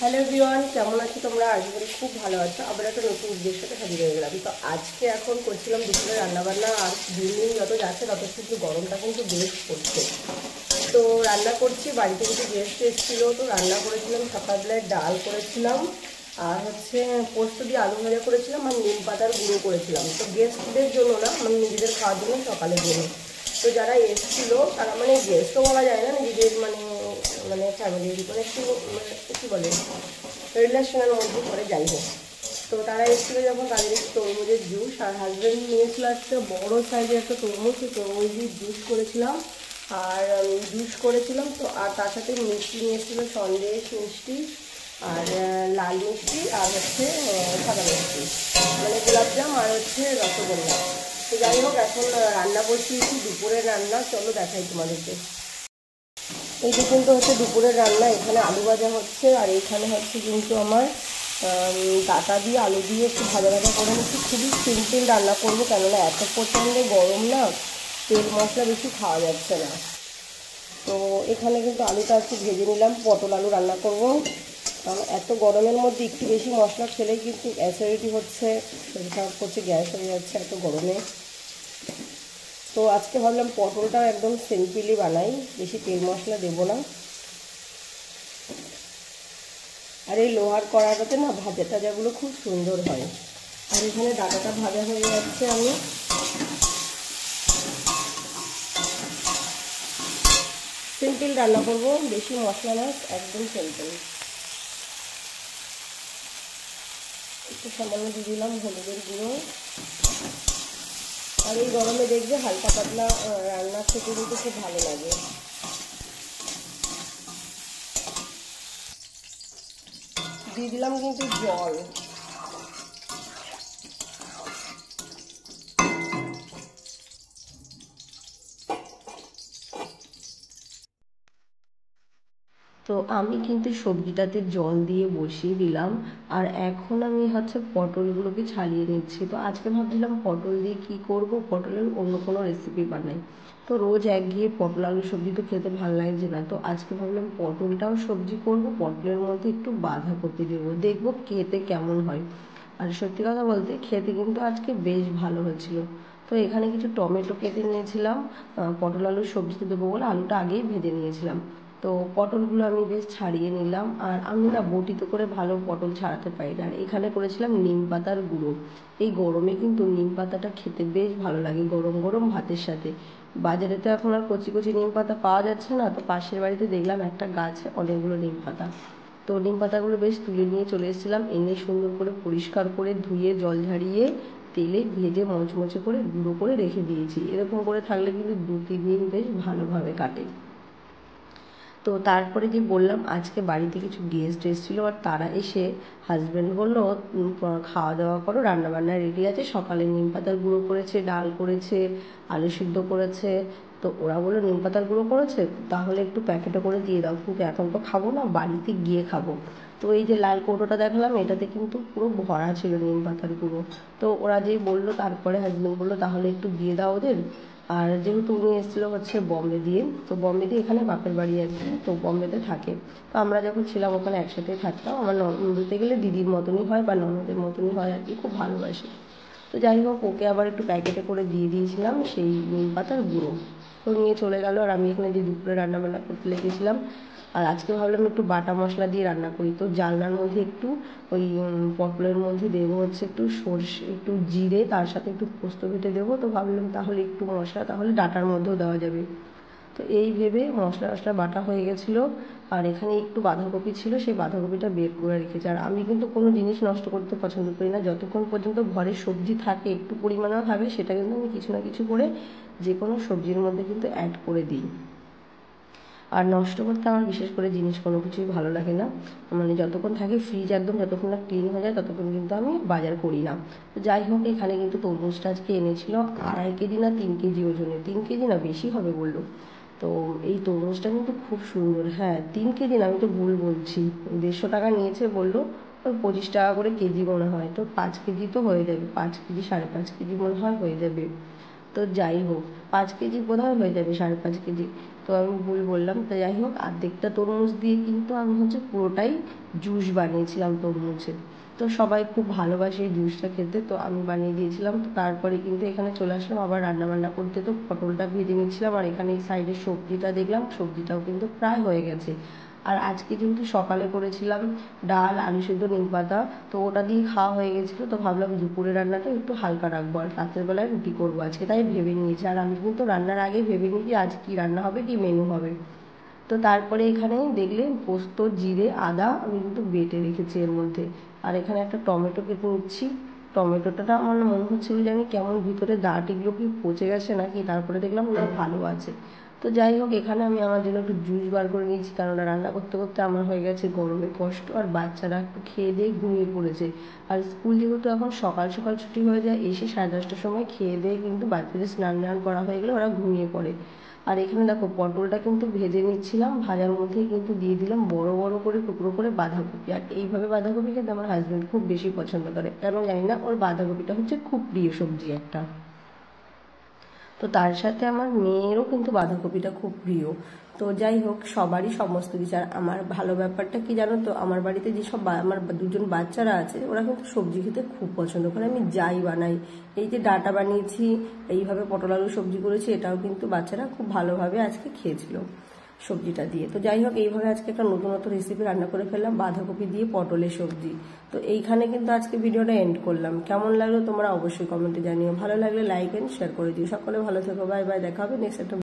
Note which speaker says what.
Speaker 1: Hello everyone, কেমন আছো তোমরা? আশা করি খুব ভালো আছো। আবার একটা নতুন ভিডিওর সাথে হাজির হয়ে গেলাম। তো আজকে এখন করছিলাম দুপুরে রান্নাবান্না। আর দিন দিন যত যাচ্ছে তত কিন্তু গরমটা কিন্তু বেশ পড়ছে। তো রান্না করছি, বাড়িতে কিছু গেস্ট এসেছিলো, তো রান্না করেছিলাম সকালবেলায় ডাল করেছিলাম, আর হচ্ছে পোস্ত দিয়ে আলু ভাজা করেছিলাম, আর নিম পাতার গুঁড়ো করেছিলাম। তো গেস্টদের জন্য না, মানে নিজেদের খাওয়ার জন্য, সকালের জন্য। তো যারা এসেছিলো তারা মানে গেস্টও বলা যায় না, নিজেদের মানে মানে ফ্যামিলির মানে একটু মানে কী বলে রিলেশনের মধ্যে পড়ে, যাই হোক। তো তারা এসেছিলো যখন, তাদের একটু তরমুজের জুস, আর হাজব্যান্ড নিয়েছিল একটা বড়ো সাইজের একটা তরমুজ, সেই তরমুজের জুস করেছিলাম। আর জুস করেছিলাম তো, আর তার সাথে মিষ্টি নিয়েছিল, সন্দেশ মিষ্টি, আর লাল মিষ্টি, আর হচ্ছে সাদা মিষ্টি, মানে গোলাপজাম, আর হচ্ছে রসগোল্লা। তো যাই হোক, এখন রান্না বসিয়েছি দুপুরের রান্না, চলো দেখাই তোমাদেরকে। এইটা কিন্তু হচ্ছে দুপুরের রান্না। এখানে আলু ভাজা হচ্ছে, আর এখানে হচ্ছে কিন্তু আমার ডাঁটা দিয়ে আলু দিয়ে একটু ভাজা ভাজা করে নিচ্ছি। খুবই সিম্পল রান্না করবো, কেননা এত প্রচণ্ড গরম না, তেল মশলা বেশি খাওয়া যাচ্ছে না। তো এখানে কিন্তু আলুটা একটু ভেজে নিলাম, পটল আলু রান্না করব। কারণ এত গরমের মধ্যে একটু বেশি মশলা খেলেই কিন্তু অ্যাসিডিটি হচ্ছে, শরীর খারাপ করছে, গ্যাস হয়ে যাচ্ছে এত গরমে। তো আজকে ভাবলাম পটলটাও একদম সিম্পলি বানাই, বেশি তেল মশলা দেবো না। আর এই লোহার কড়াটাতে না ভাজা টাজাগুলো খুব সুন্দর হয়। আর এখানে ডাটাটা ভাজা হয়ে যাচ্ছে, আমি সিম্পল রান্না করব, বেশি মশলা না, একদম সিম্পল। একটু সামান্য দিয়ে দিলাম হলুদের গুঁড়ো। আর এই গরমে দেখবে হালকা পাতলা রান্না খেতে কিন্তু খুব ভালো লাগে। দিয়ে দিলাম কিন্তু জল। তো আমি কিন্তু সবজিটাতে জল দিয়ে বসিয়ে দিলাম, আর এখন আমি হচ্ছে পটলগুলোকে ছাড়িয়ে নিচ্ছি। তো আজকে ভাবছিলাম পটল দিয়ে কী করব, পটলের অন্য কোনো রেসিপি বানাই। তো রোজ একঘেয়ে পটল আলু সবজি তো খেতে ভালো লাগছে না, তো আজকে ভাবলাম পটলটাও সবজি করব, পটলের মধ্যে একটু বাঁধাকপি দেবো, দেখবো খেতে কেমন হয়। আর সত্যি কথা বলতে খেতে কিন্তু আজকে বেশ ভালো হয়েছিল। তো এখানে কিছু টমেটো কেটে নিয়েছিলাম, পটল আলুর সবজিতে দেবো বলে আলুটা আগেই ভেজে নিয়েছিলাম। তো পটলগুলো আমি বেশ ছাড়িয়ে নিলাম, আর আমি না বটিতে করে ভালো পটল ছাড়াতে পারি না। আর এখানে করেছিলাম নিম পাতার গুঁড়ো। এই গরমে কিন্তু নিম পাতাটা খেতে বেশ ভালো লাগে গরম গরম ভাতের সাথে। বাজারে তো এখন আর কচি কচি নিম পাতা পাওয়া যাচ্ছে না, তো পাশের বাড়িতে দেখলাম একটা গাছে অনেকগুলো নিম পাতা। তো নিম পাতাগুলো বেশ তুলে নিয়ে চলে এসেছিলাম, এনে সুন্দর করে পরিষ্কার করে ধুয়ে জল ঝাড়িয়ে তেলে ভেজে মচমচে করে গুঁড়ো করে রেখে দিয়েছি। এরকম করে থাকলে কিন্তু 2-3 দিন বেশ ভালোভাবে কাটে। তো তারপরে যে বললাম আজকে বাড়িতে কিছু গেস্ট এসেছিলো, আর তারা এসে হাজব্যান্ড বললো খাওয়া দাওয়া করো, রান্নাবান্না রেডি আছে। সকালে নিম পাতার গুঁড়ো করেছে, ডাল করেছে, আলু সিদ্ধ করেছে। তো ওরা বললো নিম পাতার গুঁড়ো করেছে, তাহলে একটু প্যাকেটে করে দিয়ে দাও, কিন্তু এখন তো খাবো না, বাড়িতে গিয়ে খাবো। তো এই যে লাল কৌটোটা দেখালাম, এটাতে কিন্তু পুরো ভরা ছিল নিম পাতার গুঁড়ো। তো ওরা যেই বললো, তারপরে হাজব্যান্ড বললো তাহলে একটু দিয়ে দাও ওদের। আর যেহেতু উনি এসেছিলো হচ্ছে বম্বে দিয়ে, তো বম্বে দিয়ে এখানে বাপের বাড়ি আর কি, তো বম্বেতে থাকে। তো আমরা যখন ছিলাম ওখানে একসাথেই থাকতাম। আমার বলতে গেলে দিদির মতনই হয় বা ননদের মতনই হয় আর কি, খুব ভালোবাসি। তো যাই হোক, ওকে আবার একটু প্যাকেটে করে দিয়ে দিয়েছিলাম সেই নিম পাতার গুঁড়ো। তো নিয়ে চলে গেল, আর আমি এখানে যে দুপুরে রান্নাবান্না করতে লেগেছিলাম। আর আজকে ভাবলাম একটু বাটা মশলা দিয়ে রান্না করি। তো জালনার মধ্যে একটু ওই পটলের মধ্যে দেবো হচ্ছে একটু সর্ষে, একটু জিরে, তার সাথে একটু পোস্ত বেটে দেবো। তো ভাবলাম তাহলে একটু মশলা তাহলে ডাঁটার মধ্যেও দেওয়া যাবে। তো এই ভেবে মশলা টশলা বাটা হয়ে গেছিলো। আর এখানে একটু বাঁধাকপি ছিল, সেই বাঁধাকপিটা বের করে রেখেছি। আর আমি কিন্তু কোনো জিনিস নষ্ট করতে পছন্দ করি না, যতক্ষণ পর্যন্ত ঘরে সবজি থাকে, একটু পরিমাণেও থাকে, সেটা কিন্তু আমি কিছু না কিছু করে যে কোনো সবজির মধ্যে কিন্তু অ্যাড করে দিই। আর নষ্ট করতে আমার বিশেষ করে জিনিস কোনো কিছুই ভালো লাগে না, মানে যতক্ষণ থাকে ফ্রিজ একদম যতক্ষণ না ক্লিন হয়ে যায় ততক্ষণ কিন্তু আমি বাজার করি না। তো যাই হোক, এখানে কিন্তু তরমুজটা আজকে এনেছিল 2.5 কেজি না 3 কেজি ওজনে, 3 কেজি না বেশি হবে বললো। তো এই তরমুজটা কিন্তু খুব সুন্দর, হ্যাঁ 3 কেজি না, আমি তো ভুল বলছি, 150 টাকা নিয়েছে বললো। তো 25 টাকা করে কেজি মনে হয়, তো 5 কেজি তো হয়ে যাবে, 5 কেজি 5.5 কেজি মনে হয় হয়ে যাবে। তো যাই হোক, 5 কেজি বোধহয় হয়ে যাবে, 5.5 কেজি। তো আমি ভুল বললাম। তো যাই হোক, অর্ধেকটা তরমুজ দিয়ে কিন্তু আমি হচ্ছে পুরোটাই জুস বানিয়েছিলাম তরমুজের। তো সবাই খুব ভালোবাসে এই জুসটা খেতে, তো আমি বানিয়ে দিয়েছিলাম। তো তারপরে কিন্তু এখানে চলে আসলাম আবার রান্নাবান্না করতে। তো পটলটা ভেজে নিচ্ছিলাম, আর এখানে এই সাইডে সবজিটা দেখলাম, সবজিটাও কিন্তু প্রায় হয়ে গেছে। আর আজকে যেহেতু সকালে করেছিলাম ডাল, আলু সেদ্ধ, নিমপাতা, তো ওটা দিয়ে খাওয়া হয়ে গেছিলো। তো ভাবলাম দুপুরে রান্নাটা একটু হালকা রাখবো, আর রাতের বেলায় রুটি করবো আজকে, তাই ভেবে নিয়েছি। আর আমি কিন্তু রান্নার আগে ভেবে নিয়েছি আজ কী রান্না হবে, কী মেনু হবে। তো তারপরে এখানে দেখলে পোস্ত, জিরে, আদা আমি কিন্তু বেটে রেখেছি এর মধ্যে। আর এখানে একটা টমেটো কেটে নিচ্ছি। টমেটোটা আমার মনে হচ্ছিল যে আমি কেমন ভিতরে দাঁটিগুলো কি পচে গেছে নাকি, তারপরে দেখলাম না, ভালো আছে। তো যাই হোক, এখানে আমি আমার জন্য একটু জুস বার করে নিয়েছি, কারণ রান্না করতে করতে আমার হয়ে গেছে গরমে কষ্ট, আর বাচ্চারা একটু খেয়ে দিয়ে ঘুমিয়ে পড়েছে। আর স্কুল যেহেতু এখন সকাল সকাল ছুটি হয়ে যায়, এসে 10:30টার সময় খেয়ে দিয়ে কিন্তু বাচ্চাদের স্নান করা হয়ে গেলে ওরা ঘুমিয়ে পড়ে। আর এখানে দেখো পটলটা কিন্তু ভেজে নিচ্ছিলাম, ভাজার মধ্যেই কিন্তু দিয়ে দিলাম বড় বড় করে টুকরো করে বাঁধাকপি। আর এইভাবে বাঁধাকপি খেতে আমার হাজব্যান্ড খুব বেশি পছন্দ করে, কেন জানি না, ওর বাঁধাকপিটা হচ্ছে খুব প্রিয় সবজি একটা। তো তার সাথে আমার মেয়েরও কিন্তু বাঁধাকপিটা খুব প্রিয়। তো যাই হোক, সবারই সমস্ত বিচার। আমার ভালো ব্যাপারটা কি জানো তো, আমার বাড়িতে যেসব আমার দুজন বাচ্চারা আছে, ওরা কিন্তু সবজি খেতে খুব পছন্দ করে, আমি যাই বানাই। এই যে ডাঁটা বানিয়েছি, এইভাবে পটল আলু সবজি করেছি, এটাও কিন্তু বাচ্চারা খুব ভালোভাবে আজকে খেয়েছিল সবজিটা দিয়ে। তো যাই হোক, এইভাবে আজকে একটা নতুন রেসিপি রান্না করে ফেললাম, বাঁধাকপি দিয়ে পটলের সবজি। তো এইখানে কিন্তু আজকে ভিডিওটা এন্ড করলাম। কেমন লাগলো তোমরা অবশ্যই কমেন্টে জানিও, ভালো লাগলে লাইক এন্ড শেয়ার করে দিও। সকলে ভালো থেকো, বাই বাই, দেখা হবে নেক্সট একটা